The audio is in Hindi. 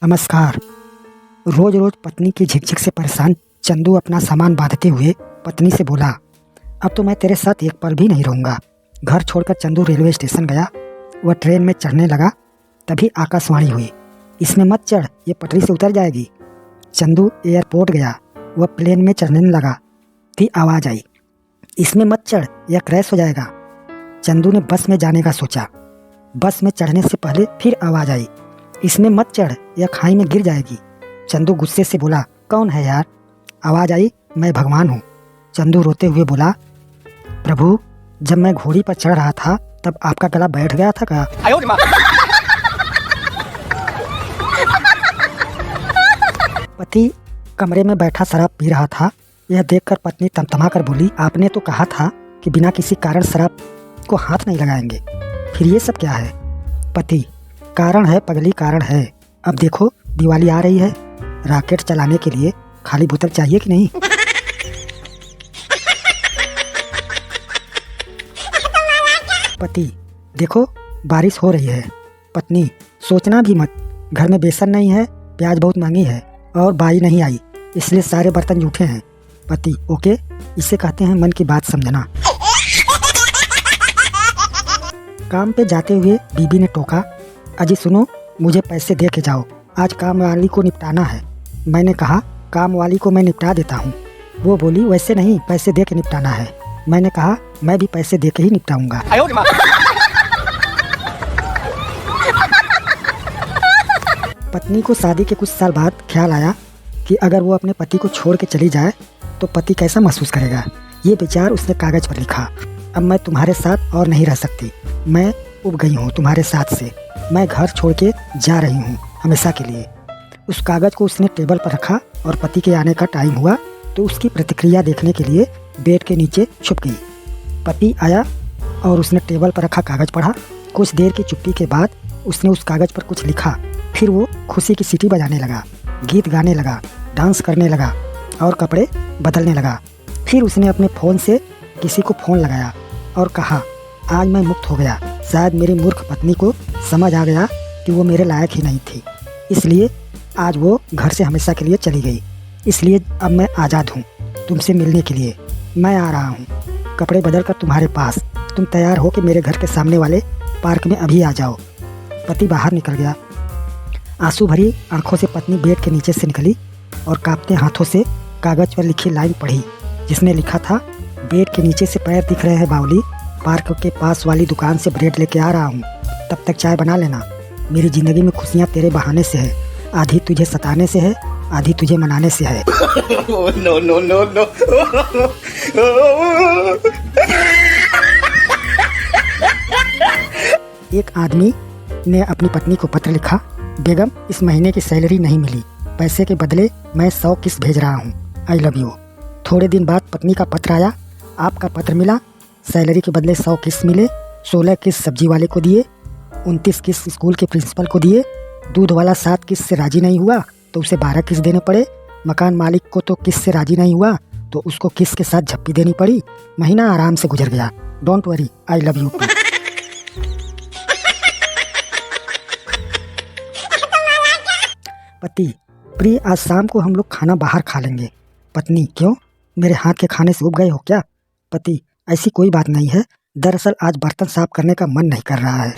नमस्कार। रोज रोज पत्नी की झिकझिक से परेशान चंदू अपना सामान बांधते हुए पत्नी से बोला, अब तो मैं तेरे साथ एक पल भी नहीं रहूँगा। घर छोड़कर चंदू रेलवे स्टेशन गया। वह ट्रेन में चढ़ने लगा, तभी आकाशवाणी हुई, इसमें मत चढ़, ये पटरी से उतर जाएगी। चंदू एयरपोर्ट गया। वह प्लेन में चढ़ने लगा, फिर आवाज़ आई, इसमें मत चढ़, यह क्रैश हो जाएगा। चंदू ने बस में जाने का सोचा। बस में चढ़ने से पहले फिर आवाज़ आई, इसमें मत चढ़, यह खाई में गिर जाएगी। चंदू गुस्से से बोला, कौन है यार? आवाज़ आई, मैं भगवान हूँ। चंदू रोते हुए बोला, प्रभु, जब मैं घोड़ी पर चढ़ रहा था तब आपका गला बैठ गया था क्या? पति कमरे में बैठा शराब पी रहा था। यह देखकर पत्नी तमतमा कर बोली, आपने तो कहा था कि बिना किसी कारण शराब को हाथ नहीं लगाएंगे, फिर ये सब क्या है? पति, कारण है पगली, कारण है। अब देखो दिवाली आ रही है, रॉकेट चलाने के लिए खाली बोतल चाहिए कि नहीं? पति, देखो बारिश हो रही है। पत्नी, सोचना भी मत, घर में बेसन नहीं है, प्याज बहुत महंगी है और बाई नहीं आई, इसलिए सारे बर्तन जूठे हैं। पति, ओके, इसे कहते हैं मन की बात समझना। काम पे जाते हुए बीबी ने टोका, अजी सुनो, मुझे पैसे दे के जाओ, आज काम वाली को निपटाना है। मैंने कहा, काम वाली को मैं निपटा देता हूँ। वो बोली, वैसे नहीं, पैसे दे के निपटाना है। मैंने कहा, मैं भी पैसे दे के ही निपटाऊंगा। पत्नी को शादी के कुछ साल बाद ख्याल आया कि अगर वो अपने पति को छोड़ के चली जाए तो पति कैसा महसूस करेगा। ये विचार उसने कागज पर लिखा, अब मैं तुम्हारे साथ और नहीं रह सकती, मैं उब गई हूँ तुम्हारे साथ से, मैं घर छोड़ के जा रही हूँ हमेशा के लिए। उस कागज़ को उसने टेबल पर रखा और पति के आने का टाइम हुआ तो उसकी प्रतिक्रिया देखने के लिए बेड के नीचे छुप गई। पति आया और उसने टेबल पर रखा कागज़ पढ़ा। कुछ देर की चुप्पी के बाद उसने उस कागज़ पर कुछ लिखा। फिर वो खुशी की सीटी बजाने लगा, गीत गाने लगा, डांस करने लगा और कपड़े बदलने लगा। फिर उसने अपने फ़ोन से किसी को फ़ोन लगाया और कहा, आज मैं मुक्त हो गया। शायद मेरी मूर्ख पत्नी को समझ आ गया कि वो मेरे लायक ही नहीं थी, इसलिए आज वो घर से हमेशा के लिए चली गई। इसलिए अब मैं आज़ाद हूँ तुमसे मिलने के लिए। मैं आ रहा हूँ कपड़े बदल कर तुम्हारे पास। तुम तैयार हो कि मेरे घर के सामने वाले पार्क में अभी आ जाओ। पति बाहर निकल गया। आंसू भरी आंखों से पत्नी बेड के नीचे से निकली और कांपते हाथों से कागज़ पर लिखी लाइन पढ़ी, जिसने लिखा था, बेड के नीचे से पैर दिख रहे हैं बावली, पार्क के पास वाली दुकान से ब्रेड लेके आ रहा हूँ, तब तक चाय बना लेना। मेरी ज़िंदगी में खुशियाँ तेरे बहाने से है, आधी तुझे सताने से है, आधी तुझे मनाने से है। No no no no. एक आदमी ने अपनी पत्नी को पत्र लिखा, बेगम, इस महीने की सैलरी नहीं मिली, पैसे के बदले मैं 100 किस भेज रहा हूँ, आई लव यू। थोड़े दिन बाद पत्नी का पत्र आया, आपका पत्र मिला, सैलरी के बदले 100 किस मिले, 16 किस सब्जी वाले को दिए, 29 किस स्कूल के प्रिंसिपल को दिए, दूध वाला 7 किस से राजी नहीं हुआ तो उसे 12 किस देने पड़े, मकान मालिक को तो किस से राजी नहीं हुआ तो उसको किस के साथ झप्पी देनी पड़ी। महीना आराम से गुजर गया। Don't worry, I love you. पति, प्रिय, आज शाम को हम लोग खाना बाहर खा लेंगे। पत्नी, क्यों, मेरे हाथ के खाने से उब गए हो क्या? पति, ऐसी कोई बात नहीं है, दरअसल आज बर्तन साफ करने का मन नहीं कर रहा है।